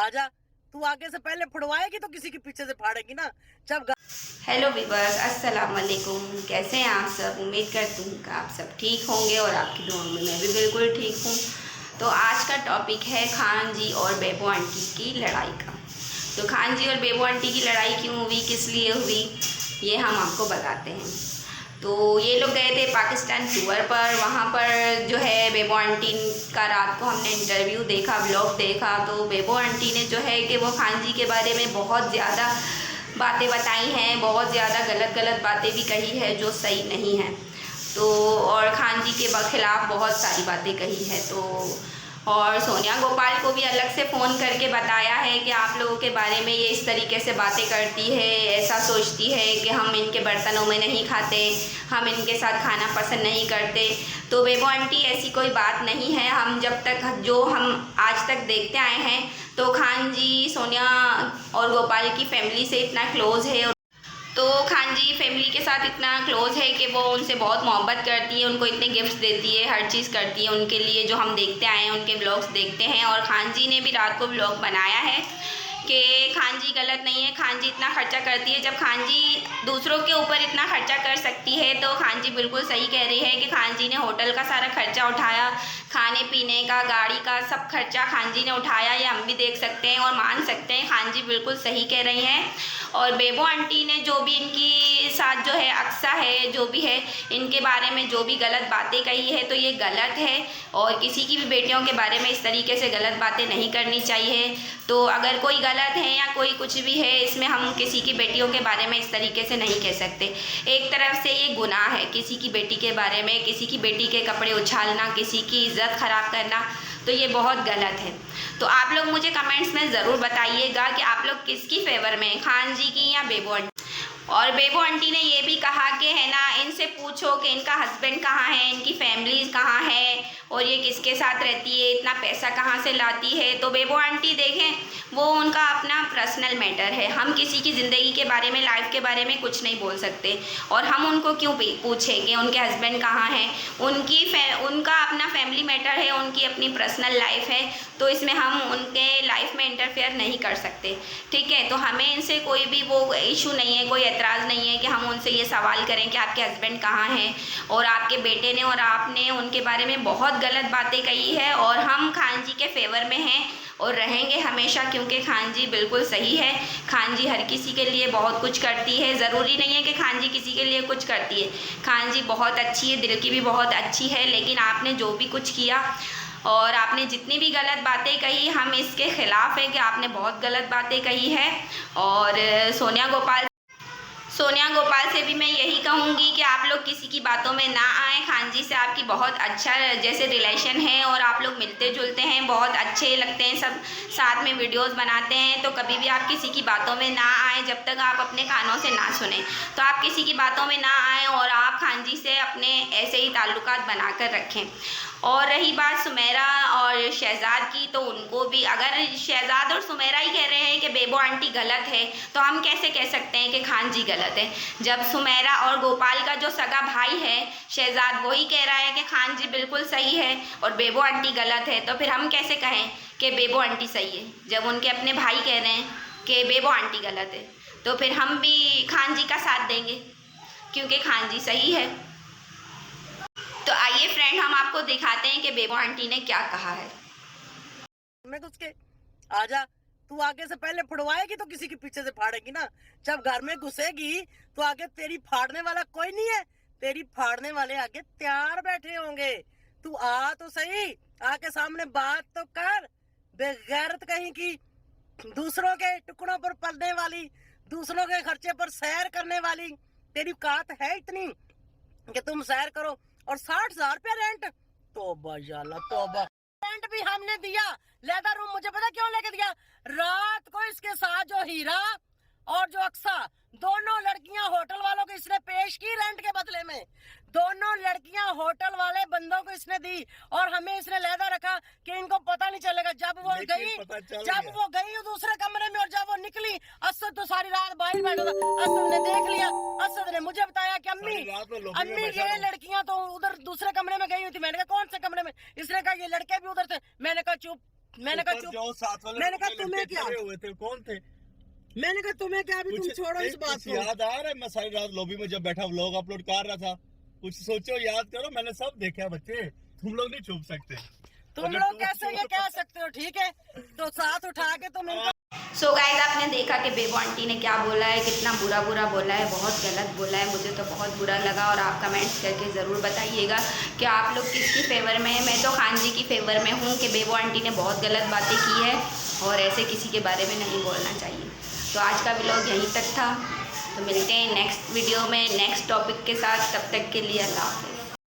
आजा, तू आगे से पहले फुड़वाएगी तो किसी के पीछे से फाड़ेगी ना जब। हेलो वीवर्स, अस्सलाम वालेकुम। कैसे हैं आप सब? उम्मीद करती हूँ कि आप सब ठीक होंगे और आपकी दुआ में मैं भी बिल्कुल ठीक हूँ। तो आज का टॉपिक है खान जी और बेबो आंटी की लड़ाई का। तो खान जी और बेबो आंटी की लड़ाई क्यों हुई, किस लिए हुई, ये हम आपको बताते हैं। तो ये लोग गए थे पाकिस्तान टूर पर। वहाँ पर जो है बेबो आंटी का रात को हमने इंटरव्यू देखा, ब्लॉग देखा। तो बेबो आंटी ने जो है कि वो खान जी के बारे में बहुत ज़्यादा बातें बताई हैं, बहुत ज़्यादा गलत गलत बातें भी कही है जो सही नहीं है। तो और खान जी के खिलाफ बहुत सारी बातें कही है। तो और सोनिया गोपाल को भी अलग से फ़ोन करके बताया है कि आप लोगों के बारे में ये इस तरीके से बातें करती है, ऐसा सोचती है कि हम इनके बर्तनों में नहीं खाते, हम इनके साथ खाना पसंद नहीं करते। तो बेबो आंटी ऐसी कोई बात नहीं है। हम जब तक जो हम आज तक देखते आए हैं तो खान जी सोनिया और गोपाल की फैमिली से इतना क्लोज़ है। तो खान जी फैमिली के साथ इतना क्लोज़ है कि वो उनसे बहुत मोहब्बत करती है, उनको इतने गिफ्ट्स देती है, हर चीज़ करती है उनके लिए, जो हम देखते आए हैं, उनके ब्लॉग्स देखते हैं। और खान जी ने भी रात को ब्लॉग बनाया है कि खान जी गलत नहीं है, खान जी इतना खर्चा करती है। जब खान जी दूसरों के ऊपर इतना खर्चा कर सकती है तो खान जी बिल्कुल सही कह रही है कि खान जी ने होटल का सारा खर्चा उठाया, खाने पीने का, गाड़ी का सब खर्चा खान जी ने उठाया। ये हम भी देख सकते हैं और मान सकते हैं, खान जी बिल्कुल सही कह रही हैं। और बेबो आंटी ने जो भी इनकी साथ जो है अक्सा है, जो भी है, इनके बारे में जो भी गलत बातें कही है तो ये गलत है। और किसी की भी बेटियों के बारे में इस तरीके से गलत बातें नहीं करनी चाहिए। तो अगर कोई गलत है या कोई कुछ भी है, इसमें हम किसी की बेटियों के बारे में इस तरीके से नहीं कह सकते। एक तरफ से ये गुनाह है किसी की बेटी के बारे में, किसी की बेटी के कपड़े उछालना, किसी की इज्जत ख़राब करना, तो ये बहुत गलत है। तो आप लोग मुझे कमेंट्स में ज़रूर बताइएगा कि आप लोग किसकी फेवर में, खान जी की या बेबो आंटी। और बेबो आंटी ने ये भी कहा कि है ना, इनसे पूछो कि इनका हस्बैंड कहाँ है, इनकी फैमिली कहाँ है और ये किसके साथ रहती है, इतना पैसा कहाँ से लाती है। तो बेबो आंटी देखें, वो उनका अपना पर्सनल मैटर है। हम किसी की ज़िंदगी के बारे में, लाइफ के बारे में कुछ नहीं बोल सकते। और हम उनको क्यों पूछें कि उनके हस्बैंड कहाँ हैं। उनका अपना फैमिली मैटर है, उनकी अपनी पर्सनल लाइफ है। तो इसमें हम उनके लाइफ में इंटरफेयर नहीं कर सकते, ठीक है। तो हमें इनसे कोई भी वो इशू नहीं है, कोई एतराज़ नहीं है कि हम उनसे ये सवाल करें कि आपके हस्बैंड कहाँ हैं। और आपके बेटे ने और आपने उनके बारे में बहुत गलत बातें कही है और हम खान जी के फेवर में हैं और रहेंगे हमेशा, क्योंकि खान जी बिल्कुल सही है। खान जी हर किसी के लिए बहुत कुछ करती है। ज़रूरी नहीं है कि खान जी किसी के लिए कुछ करती है। खान जी बहुत अच्छी है, दिल की भी बहुत अच्छी है। लेकिन आपने जो भी कुछ किया और आपने जितनी भी गलत बातें कही, हम इसके ख़िलाफ़ है कि आपने बहुत गलत बातें कही है। और सोनिया गोपाल से भी मैं यही कहूँगी कि आप लोग किसी की बातों में ना आएँ। खान जी से आपकी बहुत अच्छा जैसे रिलेशन है और आप लोग मिलते जुलते हैं, बहुत अच्छे लगते हैं, सब साथ में वीडियोस बनाते हैं। तो कभी भी आप किसी की बातों में ना आएँ जब तक आप अपने कानों से ना सुने। तो आप किसी की बातों में ना आएँ और आप खान जी से अपने ऐसे ही ताल्लुकात बना कर रखें। और रही बात सुमेरा और शहजाद की, तो उनको भी, अगर शहजाद और सुमेरा ही कह रहे हैं कि बेबो आंटी गलत है, तो हम कैसे कह सकते हैं कि खान जी गलत है। जब सुमेरा और गोपाल का जो सगा भाई है शहजाद, वही कह रहा है कि खान जी बिल्कुल सही है और बेबो आंटी गलत है, तो फिर हम कैसे कहें कि बेबो आंटी सही है जब उनके अपने भाई कह रहे हैं कि बेबो आंटी गलत है। तो फिर हम भी खान जी का साथ देंगे क्योंकि खान जी सही है। तो आइए फ्रेंड, हम आपको दिखाते हैं कि बेबो आंटी ने क्या कहा है। मैं उसके आजा, तू आगे से पहले फुड़वाएगी तो किसी के पीछे से फाड़ेगी ना जब घर में घुसेगी तो आगे तेरी फाड़ने वाला कोई नहीं है, तेरी फाड़ने वाले आगे तैयार बैठे होंगे। तू आ तो सही, आके सामने बात तो कर। बेगैरत कहीं की, दूसरों के टुकड़ों पर पलने वाली, दूसरों के खर्चे पर सैर करने वाली, तेरी औकात है इतनी कि तुम सैर करो और 60,000 रुपया रेंट। तौबा याल्ला तौबा। रेंट भी हमने दिया, लेदर रूम मुझे पता क्यों लेके दिया। रात को इसके साथ जो हीरा और जो अक्सा, दोनों लड़कियां होटल वालों को इसने पेश की रेंट के बदले में। दोनों लड़कियां होटल वाले बंदों को इसने दी और हमें इसने लहदा रखा कि इनको पता नहीं चलेगा। जब वो गई दूसरे कमरे में और जब वो निकली, असद तो सारी रात बाहर बैठा था। असद ने देख लिया, असद ने मुझे बताया कि अम्मी ये लड़कियां तो उधर दूसरे कमरे में गई हुई थी। मैंने कहा कौन से कमरे में? इसने कहा ये लड़के भी उधर थे। मैंने कहा चुप, मैंने कहा ऊपर जो साथ वाले मैंने कहा लड़के तुम्हें क्या खड़े हुए थे कौन थे? मैंने कहा तुम्हें क्या, अभी तुम छोड़ो इस बात कुछ को। याद आ रहा है? मैं सारी रात लॉबी में जब बैठा व्लॉग अपलोड कर रहा था, कुछ सोचो, याद करो, मैंने सब देखा बच्चे, तुम लोग नहीं छुप सकते। तुम अगर लोग तुम कैसे ये कह सकते हो? ठीक है, तो साथ उठा के तुम इनको। सो गाइस, आपने देखा कि बेबो आंटी ने क्या बोला है, कितना बुरा बोला है, बहुत गलत बोला है। मुझे तो बहुत बुरा लगा और आप कमेंट्स करके ज़रूर बताइएगा कि आप लोग किसकी फेवर में हैं। मैं तो खान जी की फेवर में हूँ कि बेबो आंटी ने बहुत गलत बातें की है और ऐसे किसी के बारे में नहीं बोलना चाहिए। तो आज का व्लॉग यहीं तक था, तो मिलते हैं नेक्स्ट वीडियो में नेक्स्ट टॉपिक के साथ। तब तक के लिए अल्लाह हाफ़िज़।